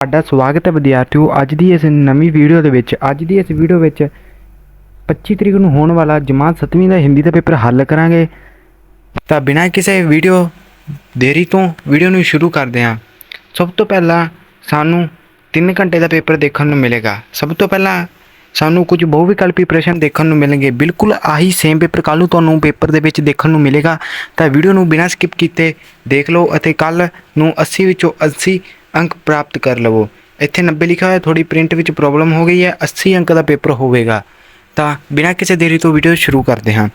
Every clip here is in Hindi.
ਤੁਹਾਡਾ ਸਵਾਗਤ ਹੈ ਵਿਦਿਆਰਥੀਓ। ਅੱਜ ਦੀ ਇਸ ਨਵੀਂ ਵੀਡੀਓ ਦੇ ਵਿੱਚ 25 ਤਰੀਕ ਨੂੰ ਹੋਣ ਵਾਲਾ ਜਮਾਤ 7ਵੀਂ ਦਾ ਹਿੰਦੀ ਦਾ ਪੇਪਰ ਹੱਲ ਕਰਾਂਗੇ। ਤਾਂ ਬਿਨਾਂ ਕਿਸੇ ਵੀਡੀਓ ਦੇਰੀ ਤੋਂ ਵੀਡੀਓ ਨੂੰ ਸ਼ੁਰੂ ਕਰਦੇ ਹਾਂ। ਸਭ ਤੋਂ ਪਹਿਲਾਂ ਸਾਨੂੰ 3 ਘੰਟੇ ਦਾ ਪੇਪਰ ਦੇਖਣ ਨੂੰ ਮਿਲੇਗਾ। ਸਭ ਤੋਂ ਪਹਿਲਾਂ ਸਾਨੂੰ ਕੁਝ ਬਹੁਵਿਕਲਪੀ ਪ੍ਰਸ਼ਨ ਦੇਖਣ ਨੂੰ ਮਿਲਣਗੇ। ਬਿਲਕੁਲ ਆਹੀ ਸੇਮ ਪੇਪਰ ਕੱਲ੍ਹ ਨੂੰ ਤੁਹਾਨੂੰ ਪੇਪਰ ਦੇ ਵਿੱਚ ਦੇਖਣ ਨੂੰ ਮਿਲੇਗਾ। ਤਾਂ ਵੀਡੀਓ ਨੂੰ ਬਿਨਾਂ ਸਕਿਪ ਕੀਤੇ ਦੇਖ ਲਓ ਅਤੇ ਕੱਲ੍ਹ ਨੂੰ 80 ਵਿੱਚੋਂ 80 अंक प्राप्त कर लवो। इत्थे 90 लिखा है, थोड़ी प्रिंट विच प्रॉब्लम हो गई है। 80 अंक का पेपर होगा। तो बिना किसी देरी तो वीडियो शुरू करते हैं।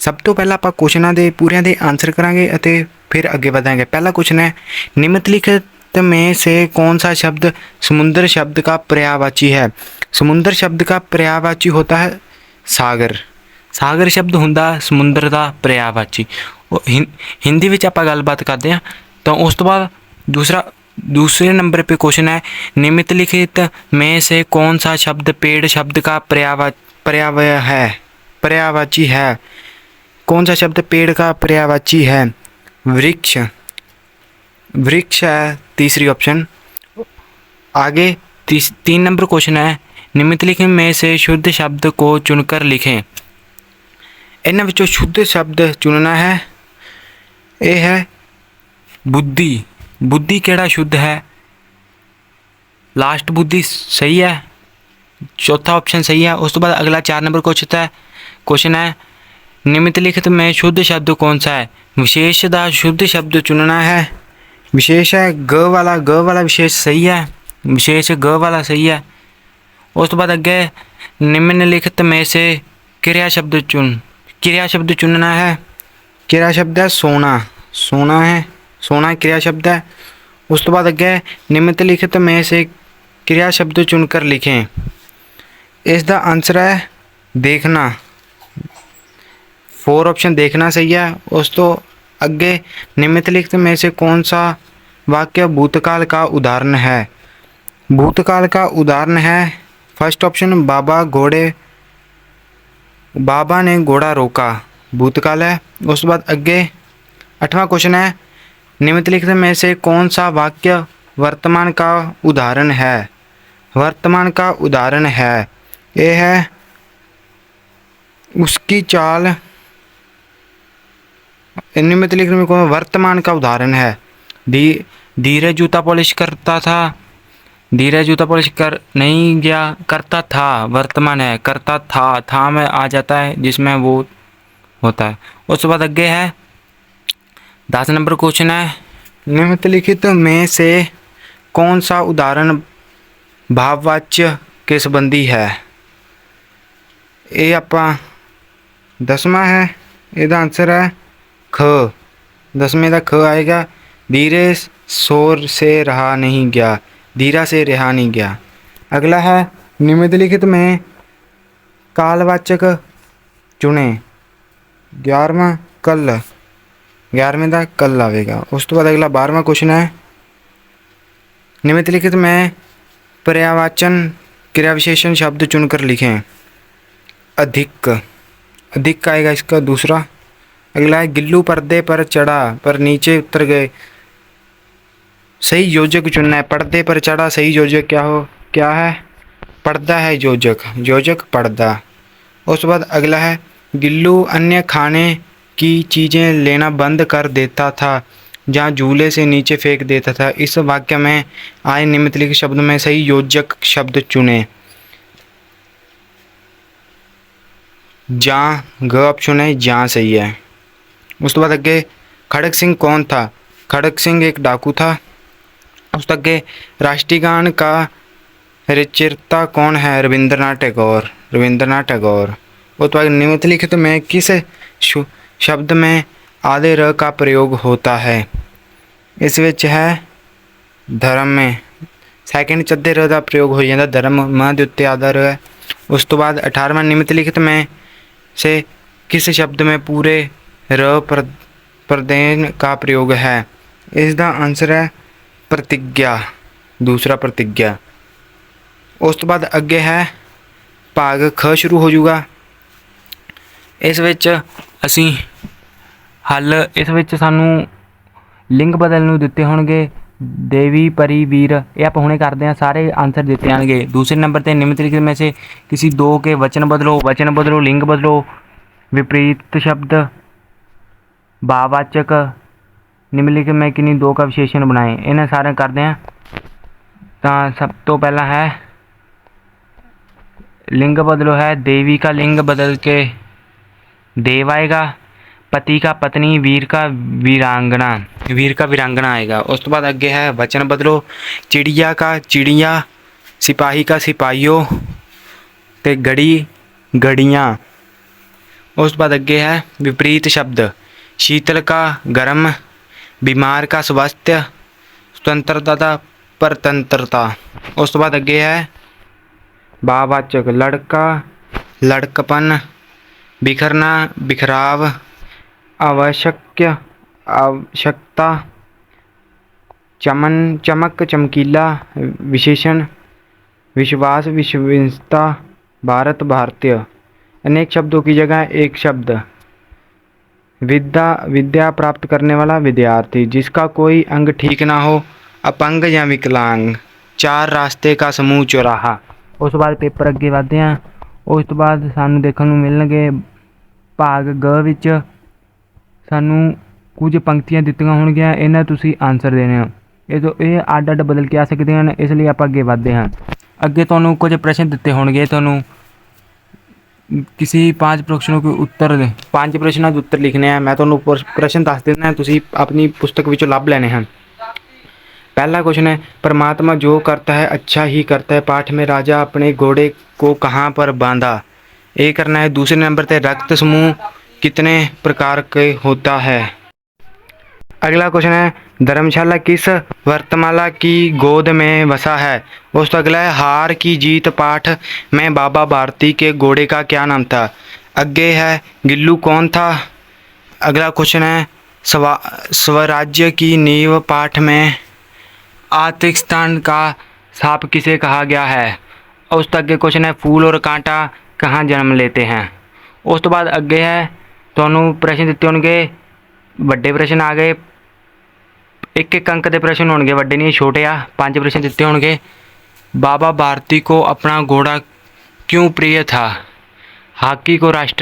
सब तो पहला आप क्वेश्चनों के पूरे के आंसर करांगे अते फिर अगे बढ़ांगे। पहला क्वेश्चन है, निम्नलिखित में से कौन सा शब्द समुद्र शब्द का पर्यायवाची है? समुद्र शब्द का पर्यायवाची होता है सागर। सागर शब्द हुंदा समुद्र का पर्यायवाची। हिंदी विच आपां गलबात करते हैं। तो उस तो बाद दूसरे नंबर पे क्वेश्चन है, निम्नलिखित में से कौन सा शब्द पेड़ शब्द का पर्यायवाची है? कौन सा शब्द पेड़ का पर्यायवाची है? वृक्ष। वृक्ष है तीसरी ऑप्शन। आगे 3 नंबर क्वेश्चन है, निम्नलिखित में से शुद्ध शब्द को चुनकर लिखें। इन्हां विचों शुद्ध शब्द चुनना है। यह है बुद्धि। बुद्धि केड़ा शुद्ध है? लास्ट बुद्धि सही है, चौथा ऑप्शन सही है। उस तो बाद अगला 4 नंबर क्वेश्चन है, निम्नलिखित में शुद्ध शब्द कौन सा है? विशेष का शुद्ध शब्द चुनना है। विशेष है ग वाला विशेष सही है। विशेष ग वाला सही है। उस तो बाद अगे निम्नलिखित में से क्रिया शब्द चुनना है। क्रिया शब्द है सोना। सोना है, सोना क्रिया शब्द है। उस तो बाद अगे निम्नलिखित में से क्रिया शब्द चुनकर लिखें। इसका आंसर है देखना। 4 ऑप्शन देखना सही है। उस तो अगे निम्नलिखित में से कौन सा वाक्य भूतकाल का उदाहरण है? भूतकाल का उदाहरण है फर्स्ट ऑप्शन, बाबा ने घोड़ा रोका। भूतकाल है। उस तो बाद अगे 8वां क्वेश्चन है, निम्नलिखित में से कौन सा वाक्य वर्तमान का उदाहरण है? वर्तमान का उदाहरण है यह है उसकी चाल। निम्नलिखित में कौन वर्तमान का उदाहरण है? धीरज जूता पॉलिश करता था। धीरज जूता पॉलिश कर नहीं गया, करता था। वर्तमान है, करता था में आ जाता है जिसमें वो होता है। उसके बाद अगे है 10 नंबर क्वेश्चन है, निम्नलिखित में से कौन सा उदाहरण भाववाच्य के संबंधी है? ये आपा 10वां है। इसका आंसर है ख। 10वें का ख आएगा। धीरे शोर से रहा नहीं गया। धीरा से रहा नहीं गया। अगला है, निम्नलिखित में कालवाचक चुने। 11वां कल। 11वें का कल आएगा। उस तो बाद अगला 12वां क्वेश्चन है, निम्नलिखित में पर्यायवाचन क्रिया विशेषण शब्द चुनकर लिखें। अधिक। अधिक आएगा इसका दूसरा। अगला है, गिल्लू पर्दे पर चढ़ा पर नीचे उतर गए। सही योजक चुनना है। पर्दे पर चढ़ा सही योजक क्या है? पर्दा है योजक। योजक पर्दा। उस बाद अगला है, गिल्लू अन्य खाने की चीज़ें लेना बंद कर देता था जहाँ झूले से नीचे फेंक देता था। इस वाक्य में आए निम्नलिखित शब्द में सही योजक शब्द चुने। जहाँ ग ऑप्शन है, जहाँ सही है। उसके बाद अगे खड़क सिंह कौन था? खड़क सिंह एक डाकू था। उस तक अगे राष्ट्रीय गान का रचयिता कौन है? रविंद्रनाथ टैगोर। रविंद्रनाथ टैगोर। वो तो निम्नलिखित में किस शब्द में आधे र का प्रयोग होता है? इस विच है धर्म में। सैकेंड चद्दे र का प्रयोग हो जाता। धर्म मां दे उत्ते आधा र है। उस तो बाद 18वां, निम्नलिखित में से किस शब्द में पूरे र प्रदेन का प्रयोग है? इसका आंसर है प्रतिज्ञा। दूसरा प्रतिज्ञा। उस तो बाद अगे है भाग ख शुरू हो जाऊगा। इस विच असी हल इस विच सानू लिंग बदलने दिते होणगे देवी परी वीर। ये आप हुणे करते हैं, सारे आंसर देते आएंगे। दूसरे नंबर पे निम्नलिखित में से किसी दो के वचन बदलो, लिंग बदलो, विपरीत शब्द, भाववाचक, निम्नलिखित में किन्हीं दो का विशेषण बनाएं। इन्हें सारे करते हैं। तो सब तो पहला है लिंग बदलो है, देवी का लिंग बदल के देव आएगा, पति का पत्नी, वीर का वीरांगना आएगा। उस तो बाद अगे है वचन बदलो, चिड़िया का चिड़िया, सिपाही का सिपाहियों ते गड़ी गड़ियाँ। उस बाद अगे है विपरीत शब्द, शीतल का गर्म, बीमार का स्वास्थ्य, स्वतंत्रता का परतंत्रता। उस तो बाद अगे है भाववाचक, लड़का लड़कपन, बिखरना बिखराव, आवश्यकता, चमक चमकीला, विशेषण, विश्वास विश्वसनीयता, भारतीय। अनेक शब्दों की जगह एक शब्द, विद्या प्राप्त करने वाला विद्यार्थी, जिसका कोई अंग ठीक ना हो, अपंग या विकलांग, चार रास्ते का समूह चौराहा। उस बाद पेपर अगे बढ़ते हैं। उस तो बाद सानू देखने को मिलणगे भाग ग विच सानू कुछ पंक्तियां दित्तियां होणगियां, इन्हां तुसीं आंसर देने हैं। ये अड अड बदल के आ सकते हैं, इसलिए आप अगे बढ़ते हैं। अगे तुहानू कुछ प्रश्न दिते होणगे, तुहानू किसी 5 प्रश्नों के उत्तर 5 प्रश्नों के उत्तर लिखने हैं। मैं तुहानू प्रश्न दस देना, तुसीं अपनी पुस्तक विचों लभ लेने हैं। पहला क्वेश्चन है, परमात्मा जो करता है अच्छा ही करता है। पाठ में राजा अपने घोड़े को कहाँ पर बांधा, ये करना है। दूसरे नंबर पे रक्त समूह कितने प्रकार के होता है। अगला क्वेश्चन है, धर्मशाला किस वर्तमाला की गोद में बसा है। उस तो अगला है, हार की जीत पाठ में बाबा भारती के घोड़े का क्या नाम था। अगे है, गिल्लू कौन था। अगला क्वेश्चन है, स्वराज्य की नींव पाठ में आतिस्तान का सांप किसे कहा गया है। उस तो अगे क्वेश्चन है, फूल और कांटा कहाँ जन्म लेते हैं। उस तो बाद अगे है, तुहानू प्रश्न दिते होंगे, वड्डे प्रश्न आ गए, एक अंक के प्रश्न होंगे, वड्डे नहीं छोटे आ। 5 प्रश्न दिते होंगे। बाबा भारती को अपना घोड़ा क्यों प्रिय था। हॉकी को राष्ट्र